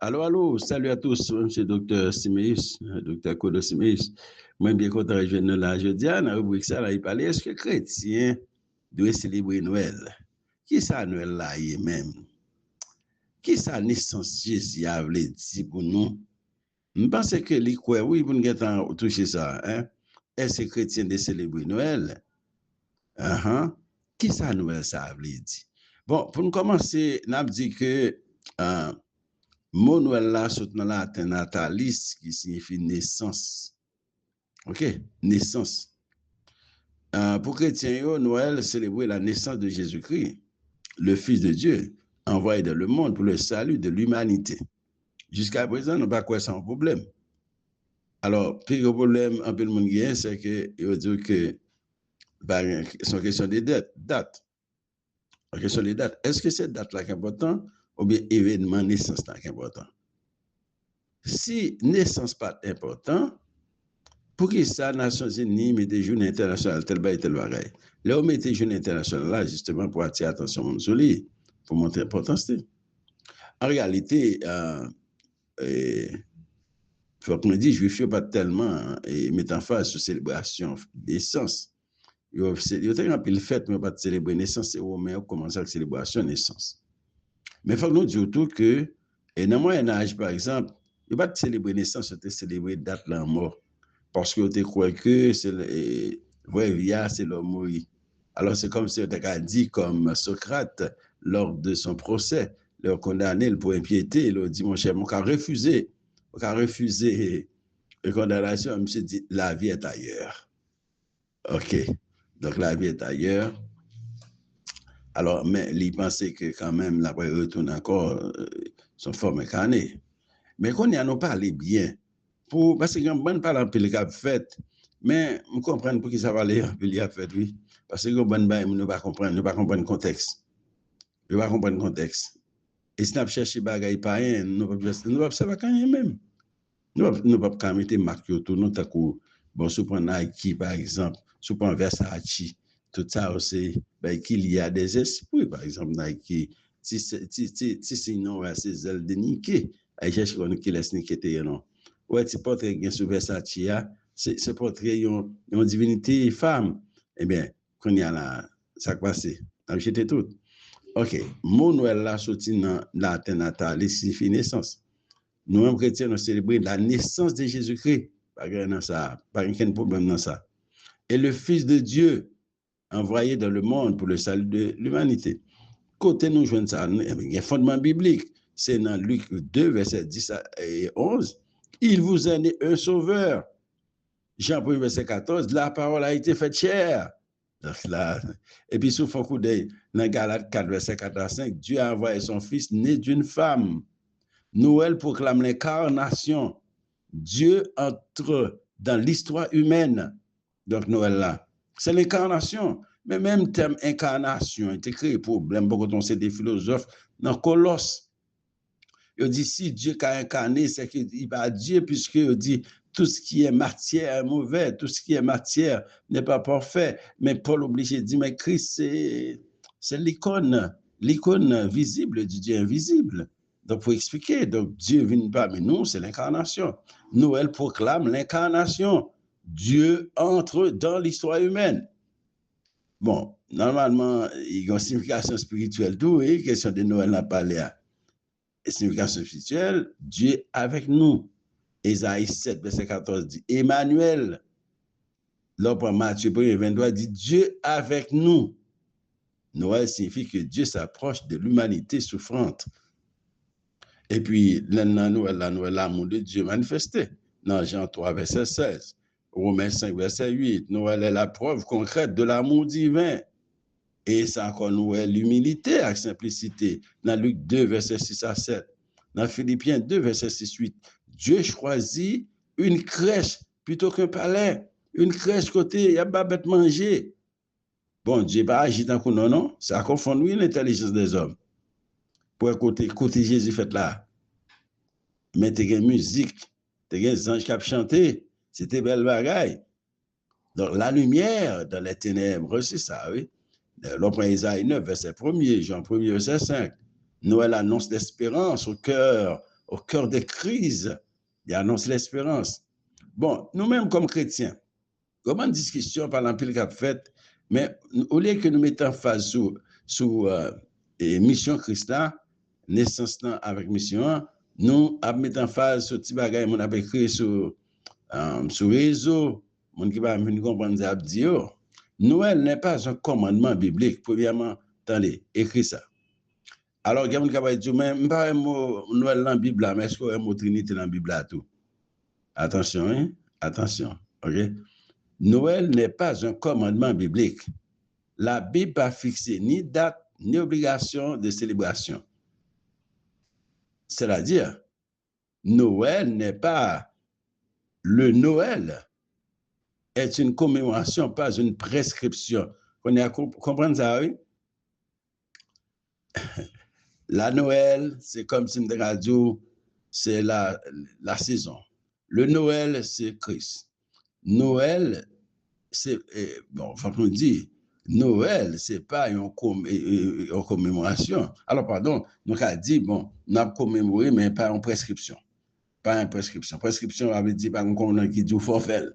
Allô, allô, salut à tous, monsieur docteur Siméus, docteur Kodo Siméus. Moi, bien content de rejoindre là jeudi, dans la rubrique ça, là, il parlait, est-ce que chrétien doit célébrer Noël? Qui ça Noël là, même? Qui ça naissance Jésus a voulu dire pour nous? Je pense que les quoi, oui, pour nous toucher ça, hein? Est-ce que chrétien de célébrer Noël? Uh-huh. Qui ça Noël ça a voulu dire? Bon, pour nous commencer, on a dit que mot Noël là, surtout dans latin natalis, qui signifie naissance. OK? Naissance. Pour chrétiens, Noël célébrer la naissance de Jésus-Christ, le Fils de Dieu, envoyé dans le monde pour le salut de l'humanité. Jusqu'à présent, nous pas quoi sans problème. Alors, puis le problème, un peu le monde gagne, c'est que, il dit que, c'est une question de date. La question des dates. Est-ce que cette date-là est importante ou bien événement naissance-là est important? Si naissance pas important, pour que ça, Nations Unies mette des journées internationales, tel bas et tel bagaille. Là, on met des journées internationales là, justement, pour attirer l'attention sur lui, pour montrer l'importance. En réalité, il faut qu'on dise, juifs pas tellement mettre en face sur célébration naissance. Il y a un peu le fait, mais pas de célébrer naissance, c'est romain, on commence à la célébration naissance. Mais il faut que nous disions tout que, et dans le Moyen-Âge, par exemple, il n'y a pas de célébrer naissance, c'est célébrer date de la mort. Parce que tu crois que c'est vrai via c'est l'homme mort. Alors c'est comme si on t'a dit comme Socrate lors de son procès, le condamné pour impiété, il a dit mon cher, on a refusé la condamnation, monsieur dit la vie est ailleurs. OK. Donc la vie est ailleurs. Alors mais il pensait que quand même la retourne encore son forme incarnée. Mais qu'on y a nous parlé bien. Parce que bon parle un peu le cap fait, mais on comprend pour qui ça va aller un peu le fait, oui. Parce que bon bail nous pas comprendre le contexte. Nous pas comprendre le contexte. Et si nous chercher bagaille pas rien, nous pas savoir quand même. Nous pas mettre marque autour nous ta bon sous prendre Nike par exemple, sous prendre Versace, tout ça aussi ben qu'il y a des esprits par exemple Nike si sinon c'est ailes de Nike, elle cherche qu'on qui laisse Nike non. Ouais, c'est portrait bien sur Versace, c'est portrait une divinité femme. Eh bien, quand il y a là, ça passe. J'étais tout. OK. Mon Noël là, sorti dans latin natal, signifie naissance. Nous, chrétiens, nous célébrons la naissance de Jésus-Christ. Pas de problème dans ça. Et le Fils de Dieu, envoyé dans le monde pour le salut de l'humanité. Côté nous joignons ça, il y a un fondement biblique. C'est dans Luc 2, verset 10 et 11. Il vous est né un sauveur. Jean 1, verset 14, la parole a été faite chair. Donc là, et puis sous fond coup d'œil, dans Galates 4, verset 4 à 5, Dieu a envoyé son fils né d'une femme. Noël proclame l'incarnation. Dieu entre dans l'histoire humaine. Donc Noël là, c'est l'incarnation. Mais même terme incarnation est créé problème beaucoup quand c'est des philosophes dans Colosse. Il dit si Dieu a incarné, c'est qu'il va Dieu puisque il dit tout ce qui est matière est mauvais, tout ce qui est matière n'est pas parfait. Mais Paul obligé dit mais Christ c'est l'icône visible du Dieu invisible. Donc pour expliquer, donc Dieu vient parmi nous, c'est l'incarnation. Noël proclame l'incarnation. Dieu entre dans l'histoire humaine. Bon, normalement, il y a une signification spirituelle tout, et question de Noël n'a pas l'air. Signification spirituelle, Dieu avec nous. Ésaïe 7, verset 14 dit Emmanuel. L'autre Matthieu 1, 23 dit Dieu avec nous. Noël signifie que Dieu s'approche de l'humanité souffrante. Et puis, Noël, l'amour de Dieu manifesté. Dans Jean 3, verset 16. Romains 5, verset 8. Noël est la preuve concrète de l'amour divin. Et c'est encore Noël, l'humilité et la simplicité. Dans Luc 2, verset 6 à 7. Dans Philippiens 2, verset 6 8. Dieu choisit une crèche plutôt qu'un palais. Une crèche côté, il n'y a pas bête manger. Bon, Dieu pas agit tant que non. Ça confond l'intelligence des hommes. Pour côté Jésus fait là. Mais tu as une musique, tu as des anges qui ont chanté. C'était belle bagaille. Donc la lumière dans les ténèbres, c'est ça, oui. L'autre Isaïe 9, verset 1er, Jean 1er, verset 5. Noël annonce l'espérance au cœur au cœur des crises, il annonce l'espérance. Bon, nous-mêmes comme chrétiens, comment discussion par l'empile qu'a fait, mais au lieu que nous mettons en phase sous mission Christ, naissance avec mission, nous mettons en phase sur petit bagage, on a écrit sur réseau, mon qui va venir comprendre ça, dire, Noël n'est pas un commandement biblique. Premièrement, attendez, écrit ça. Alors, il y a quelqu'un qui va dire, mais pas un mot Noël dans la Bible, mais est-ce qu'il y a un mot Trinité dans la Bible à tout? Attention, hein? Attention, ok? Noël n'est pas un commandement biblique. La Bible n'a fixé ni date, ni obligation de célébration. C'est-à-dire, Noël n'est pas le Noël est une commémoration, pas une prescription. On est à comprendre ça, oui? La Noël, c'est comme si on radio, c'est la saison. Le Noël, c'est Christ. Noël, c'est, bon, faut qu'on dise, Noël, c'est pas une commémoration. Alors, pardon, donc a dit, bon, on a commémoré, mais pas en prescription. Pas en prescription. Prescription, on avait dit, pas un qui dit, faut faire,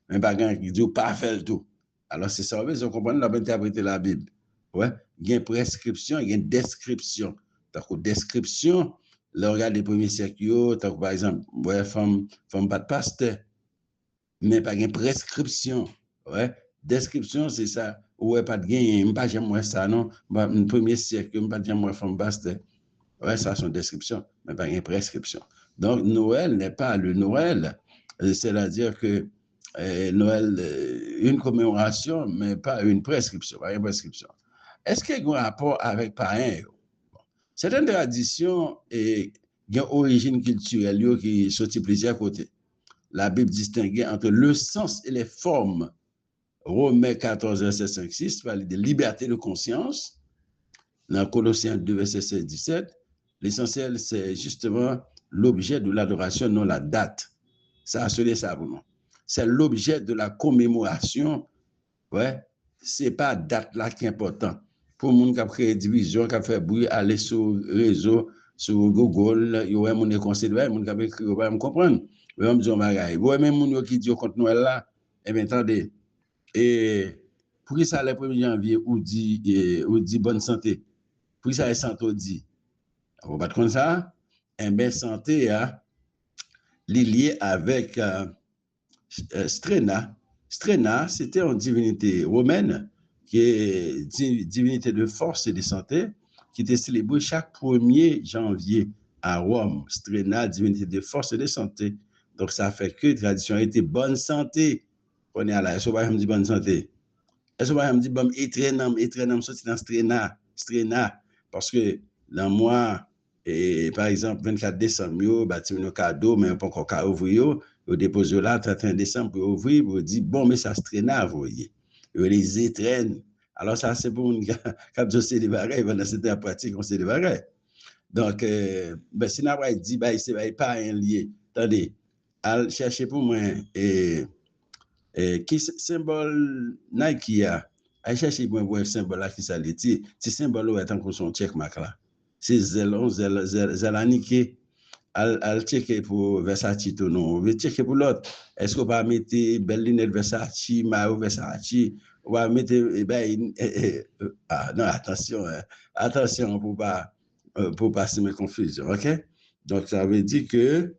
mais pas un qui dit, pas faire tout. Alors, c'est ça, on comprend, on a interprété la Bible. Ouais, il y a une prescription, il y a une description. Donc, description, là, on regarde les premiers siècles, par exemple, ouais, femme pas de pasteur, mais pas une prescription. Ouais, description, c'est ça. Ouais, pas de gain, pas j'aime ça, non. Le premier siècle, pas j'aime femme pasteur. Ouais, ça, c'est une description, mais pas une prescription. Donc, Noël n'est pas le Noël. C'est-à-dire que Noël, une commémoration, mais pas une prescription, pas une prescription. Est-ce qu'il y a un rapport avec païen? Certaines traditions ont une origine culturelle qui sortent plusieurs côtés. La Bible distingue entre le sens et les formes. Romains 14, verset 5-6 parle de liberté de conscience. Dans Colossiens 2, verset 16-17, l'essentiel, c'est justement l'objet de l'adoration, non la date. Ça, c'est ça vraiment. C'est l'objet de la commémoration. Ouais, c'est pas date là qui est important. Pour les gens qui ont créé division, qui ont fait bruit, aller sur le réseau, sur Google, il y a des gens qui ont considéré, des gens qui ont écrit, ils vont comprendre. Ils vont dire, mais même les gens qui disent contre Noël là, eh bien, attendez, et pour ça, le 1er janvier, on dit bonne santé. Pour ça, les santé dit. On va pas comme ça. Eh bien, santé, lié avec Strena. Strena, c'était une divinité romaine qui est divinité de force et de santé qui était célébrée chaque 1er janvier à Rome. Strena, divinité de force et de santé. Donc, ça fait que la tradition a été bonne santé. On est à la, est-ce qu'on va me dire bonne santé? Est-ce qu'on va me dire bon, étrenam, sorti dans Strena, parce que dans moi, et par exemple, 24 décembre, yo, bâti un cadeau, mais pas encore qu'à ouvrir, vous déposez là, 31 décembre, pour ouvrir, vous dites, bon, mais ça se traîne à vous voyez. Vous les étrennes. Alors, ça, c'est pour une quand je sais des bagages, pendant cette pratique, on sait des bagages. Donc, ben, si on a dit, ben, c'est pas un lien. Attendez, à chercher pour moi, qui symbole Nike a cherché pour un symbole là qui ça l'étit ce symbole est en son check mark là c'est Zelanique al checker pour Versace tout non veut checker pour l'autre est-ce qu'on va mettre belle lunette Versace maillot Versace on va mettre non attention pour pas se mettre confusion, OK? Donc ça veut dire que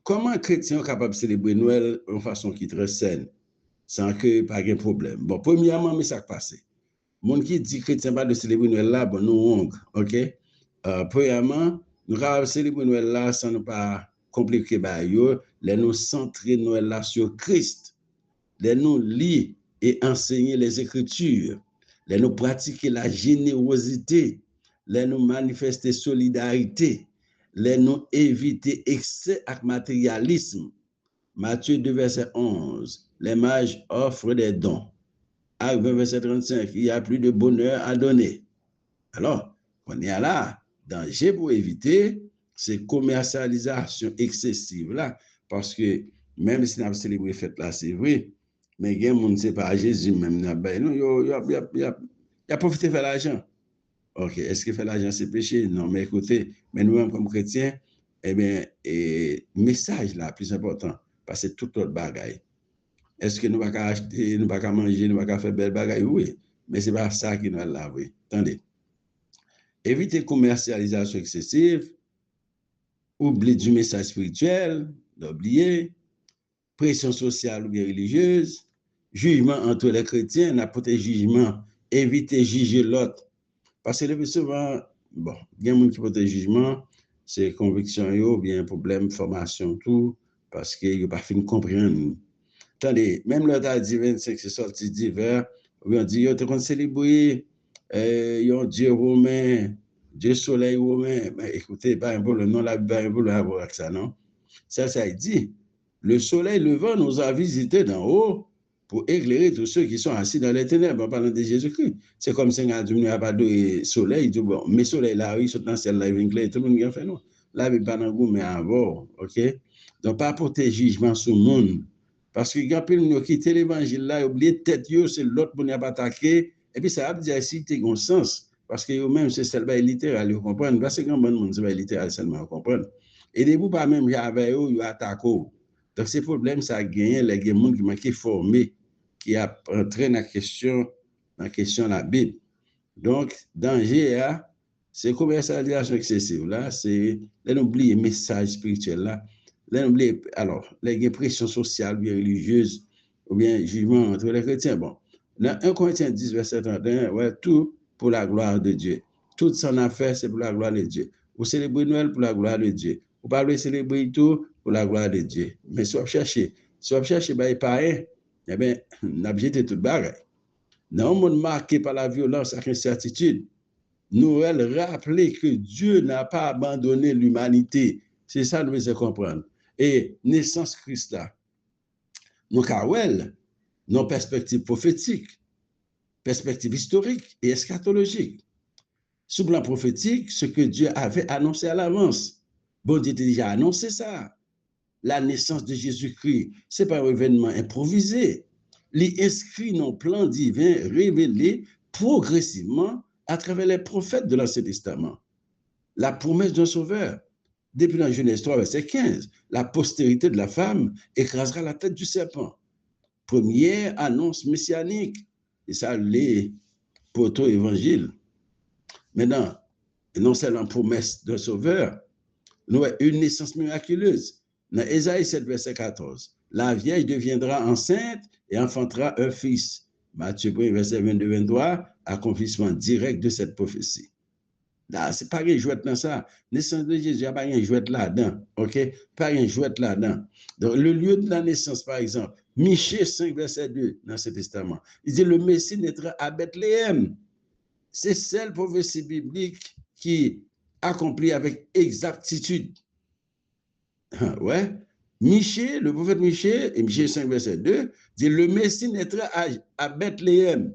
comment un chrétien est capable de célébrer Noël de façon qui est très saine, sans que pas de problème? Bon, premièrement, mais ça qui passe. Mon qui dit chrétien pas de célébrer Noël là, bon, nous honte, OK? Premièrement, nous allons célébrer Noël là sans ne pas compliquer bah yo, les nous centrer Noël là sur Christ, les nous lire et enseigner les Écritures, les nous pratiquer la générosité, les nous manifester solidarité, les nous éviter excès et matérialisme. Matthieu 2, verset 11, les mages offrent des dons. Acte 20, verset 35, il y a plus de bonheur à donner. Alors, on est là, danger pour éviter ces commercialisation excessive là, parce que même si on a célébré fête là, c'est vrai, mais il y a des gens qui ne sait pas Jésus même, il a profité de faire l'argent. OK. Est-ce que faire l'argent, c'est péché? Non, mais écoutez, mais nous-mêmes, comme chrétiens, eh bien, message là, plus important, parce que c'est tout autre bagaille. Est-ce que nous ne pouvons pas acheter, nous ne pouvons pas manger, nous ne pouvons pas faire belle bagaille? Oui, mais ce n'est pas ça qui nous a lavé. Attendez. Éviter commercialisation excessive, oubli du message spirituel, d'oublier, pression sociale ou bien religieuse, jugement entre les chrétiens, n'apporter jugement, éviter juger l'autre. Parce que le plus souvent, bon, il y a des gens qui portent jugement, c'est conviction ou bien problème, formation, tout, parce qu'ils n'ont pas fini de comprendre. Attendez, même le temps dit 25, c'est sorti d'hiver, on dit, yo, tu as célébrer, yon Dieu romain, Dieu soleil romain. Mais écoutez, pas un peu le nom, la Bible, pas un peu le avoir avec ça, non? Ça il dit, le soleil levant nous a visités d'en haut pour éclairer tous ceux qui sont assis dans les ténèbres en parlant de Jésus-Christ. C'est comme si on a dit, il n'y a pas de soleil, il dit, bon, mais soleil là, oui, sont dans ciel là, il vient éclairer, tout le monde a fait, non? Là, il n'y a pas de goût, mais avant, ok? Donc, pas porter jugement sur le monde. Parce que quand ils ont quitté l'évangile là, ils ont oublié tête, c'est l'autre pour n'y pas attaqué. Et puis, ça veut dire si tu as un sens. Parce que eux-mêmes, c'est seulement littéral, ils comprennent. Parce que quand bon monde, c'est littéral seulement, ils comprennent. Et des bouts, pas même, avec eux, ils attaquent. Donc, ces problèmes, ça a gagné les gens qui manquent formés, qui a entré dans la question de la Bible. Donc, danger, c'est commercialisation excessive. Là, c'est l'oublier le message spirituel. Là, l'oublier, alors, les pressions sociales, bien religieuses, ou bien jugement entre les chrétiens. Bon, dans 1 Corinthiens 10, verset 31, ouais, tout pour la gloire de Dieu. Toute son affaire, c'est pour la gloire de Dieu. Vous célébrez Noël pour la gloire de Dieu. Vous parlez célébrer tout pour la gloire de Dieu. Mais si vous cherchez, ben, pareil, eh bien, on a jeté toute bagaille. Dans un monde marqué par la violence et l'incertitude, Noël rappelait que Dieu n'a pas abandonné l'humanité. C'est ça que nous devons comprendre. Et naissance Christ là, nous avons nos perspectives prophétiques, perspectives historiques et eschatologiques. Sous le plan prophétique, ce que Dieu avait annoncé à l'avance. Bon Dieu a déjà annoncé ça. La naissance de Jésus-Christ, ce n'est pas un événement improvisé. Il est inscrit dans le plan divin révélé progressivement à travers les prophètes de l'Ancien Testament. La promesse d'un sauveur. Depuis la Genèse 3, verset 15, la postérité de la femme écrasera la tête du serpent. Première annonce messianique. Et ça, les proto-évangiles. Maintenant, non seulement promesse d'un sauveur, nous avons une naissance miraculeuse. Dans Ésaïe 7, verset 14, la vieille deviendra enceinte et enfantera un fils. Matthieu 1, verset 22-23, accomplissement direct de cette prophétie. Là, c'est pas une jouette dans ça. Naissance de Jésus, il n'y a pas une jouette là-dedans. OK? Pas une jouette là-dedans. Donc, le lieu de la naissance, par exemple, Michée 5, verset 2, dans ce testament, il dit le Messie naîtra à Bethléem. C'est celle prophétie biblique qui accomplit avec exactitude. Ouais. Michée, le prophète Michée, et Michée 5, verset 2, dit le Messie naîtra à Bethléem.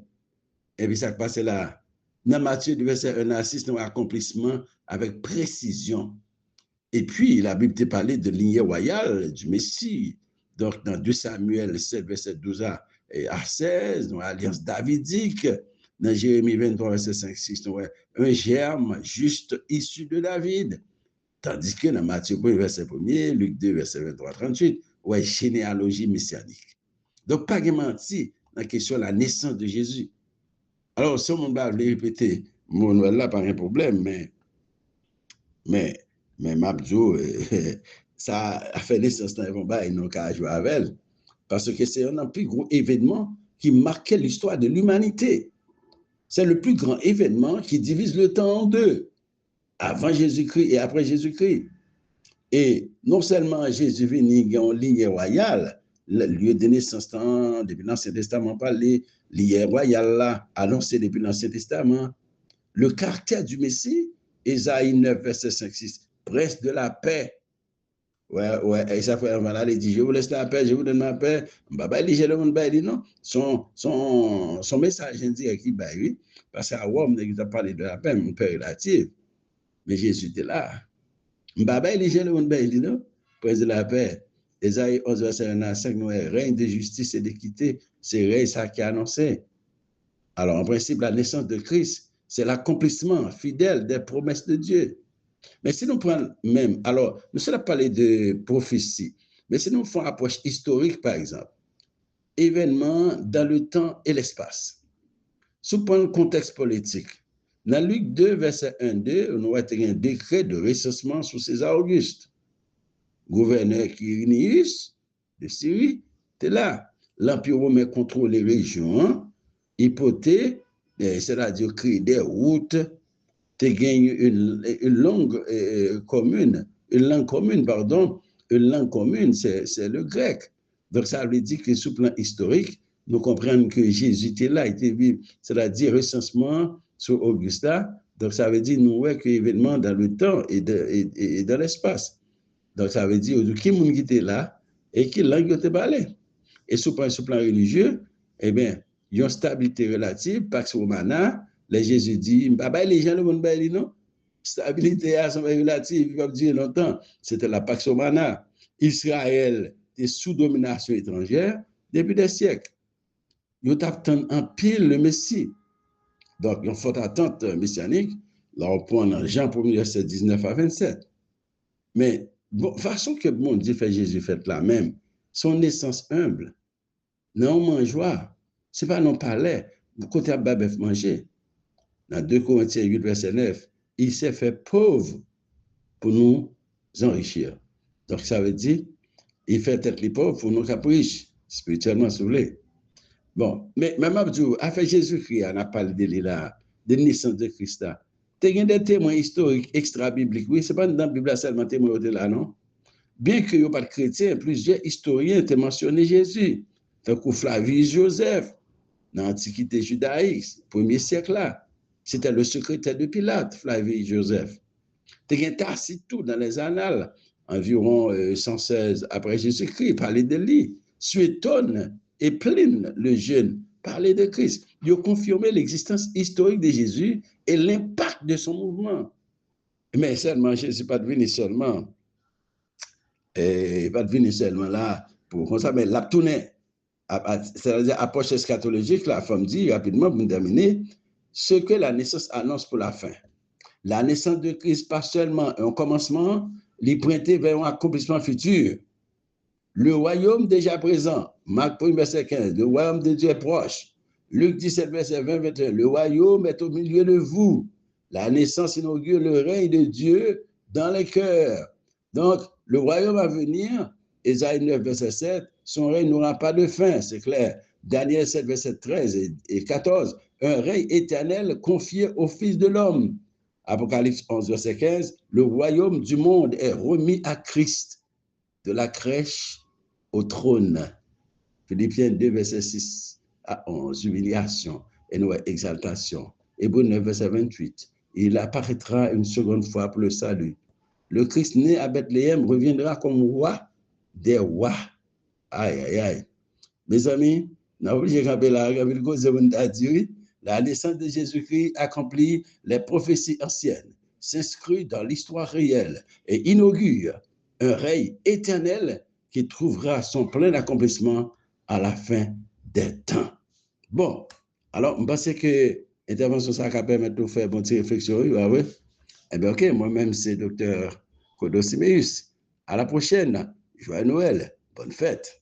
Et puis ça passe là. Dans Matthieu, verset 1 à 6, nous accomplissement avec précision. Et puis, la Bible t'a parlé de lignée royale du Messie. Donc, dans 2 Samuel 7, verset 12 à 16, dans l'Alliance davidique, dans Jérémie 23, verset 5-6, nous avons un germe juste issu de David. Tandis que dans Matthieu 1, verset 1er, Luc 2, verset 23-38, ouais, généalogie messianique. Donc, pas de menti dans la question de la naissance de Jésus. Alors, si on va répéter, mon Noël là, pas un problème, mais Mabdou, ça a fait naissance dans les combats, ils n'ont qu'à jouer avec elle. Parce que c'est un des plus gros événements qui marquait l'histoire de l'humanité. C'est le plus grand événement qui divise le temps en deux, avant Jésus-Christ et après Jésus-Christ. Et non seulement Jésus venu en ligne royale, le lieu de naissance depuis l'Ancien Testament parlé, ligne royale là, annoncé depuis l'Ancien Testament, le caractère du Messie, Ésaïe 9, verset 5-6, prince de la paix. Ouais, et ça fait voilà, il dit, je vous laisse la paix, je vous donne ma paix. Bah, il dit, je le monde, il dit non. Son message indirect, il dit, oui, parce qu'à Rome, il a parlé de la paix, mon père relative. Mais Jésus était là. Bah, il dit, je le monde, il dit non, prince de la paix. Ésaïe 11, verset 1 à 5, règne de justice et d'équité, c'est règne ça qui est annoncé. Alors, en principe, la naissance de Christ, c'est l'accomplissement fidèle des promesses de Dieu. Mais si nous prenons même, alors, nous sommes parlé de prophétie, mais si nous faisons une approche historique, par exemple, événements dans le temps et l'espace, sous le contexte politique, dans Luc 2, verset 1-2, nous avons un décret de recensement sous César Auguste. Gouverneur Quirinius de Syrie, était là. L'Empire romain contrôle les régions, hypothèque, c'est-à-dire créer des routes, tu gagnes une langue commune, une langue commune, c'est le grec. Donc ça veut dire que sur le plan historique, nous comprenons que Jésus était là, était vivant, c'est-à-dire recensement sur Augusta. Donc ça veut dire nous voyons que l'événement dans le temps et dans l'espace. Donc ça veut dire qui monde qui était là et qui langue était parlé. Et sur le plan religieux, eh bien, il y a une stabilité relative, Pax Romana, les Jésus dit, les gens ne vont pas dire non. Stabilité relative, il va dire longtemps. C'était la Pax Romana. Israël est sous domination étrangère depuis des siècles. Ils attendent en pile le Messie. Donc, il y a une forte attente messianique. Là, on prend dans Jean 1er, verset 19 à 27. Mais, bon, façon que mon Dieu fait Jésus fait la même, son naissance humble, non joie, ce n'est pas non palais, côté à Babef manger. Dans 2 Corinthiens 8, verset 9, il s'est fait pauvre pour nous enrichir. Donc, ça veut dire, il fait être les pauvres pour nous capriches, spirituellement, si vous voulez. Bon, mais même Abdou, après Jésus-Christ, on a parlé de la naissance de Christ. Tu as des témoins historiques extra-bibliques. Oui, ce n'est pas dans la Bible seulement témoins de là, non? Bien qu'il n'y ait pas de chrétiens, plusieurs historiens ont mentionné Jésus. Donc, Flavius Joseph, dans l'Antiquité judaïque, 1er siècle là, c'était le secrétaire de Pilate, Flavius Joseph. Tu as Tacitus dans les annales, environ 116 après Jésus-Christ, parlait de lui. Suétone et Pline, le jeune, parlait de Christ. Ils ont confirmé l'existence historique de Jésus et l'impact de son mouvement. Mais seulement, Jésus n'est pas devenu seulement, là pour qu'on s'appelle la tournée. C'est-à-dire approche eschatologique, la femme dit rapidement pour terminer ce que la naissance annonce pour la fin. La naissance de Christ, pas seulement un commencement, les pointer vers un accomplissement futur. Le royaume déjà présent, Marc 1, verset 15, le royaume de Dieu est proche. Luc 17, verset 20, 21, le royaume est au milieu de vous. La naissance inaugure le règne de Dieu dans les cœurs. Donc, le royaume à venir, Ésaïe 9, verset 7, son règne n'aura pas de fin, c'est clair. Daniel 7, verset 13 et 14, un règne éternel confié au Fils de l'homme. Apocalypse 11, verset 15, le royaume du monde est remis à Christ, de la crèche au trône. Philippiens 2, verset 6 à 11, humiliation et nous exaltation. Hébreux 9, verset 28, il apparaîtra une seconde fois pour le salut. Le Christ né à Bethléem reviendra comme roi des rois. Aïe, aïe, aïe. Mes amis, la naissance de Jésus-Christ accomplit les prophéties anciennes, s'inscrit dans l'histoire réelle et inaugure un règne éternel qui trouvera son plein accomplissement à la fin des temps. Bon, alors, je pense que l'intervention, ça va permettre de faire une bonne réflexion. Oui. Eh bien, OK, moi-même, c'est Dr. Kodo Simeus. À la prochaine. Joyeux Noël. Bonne fête.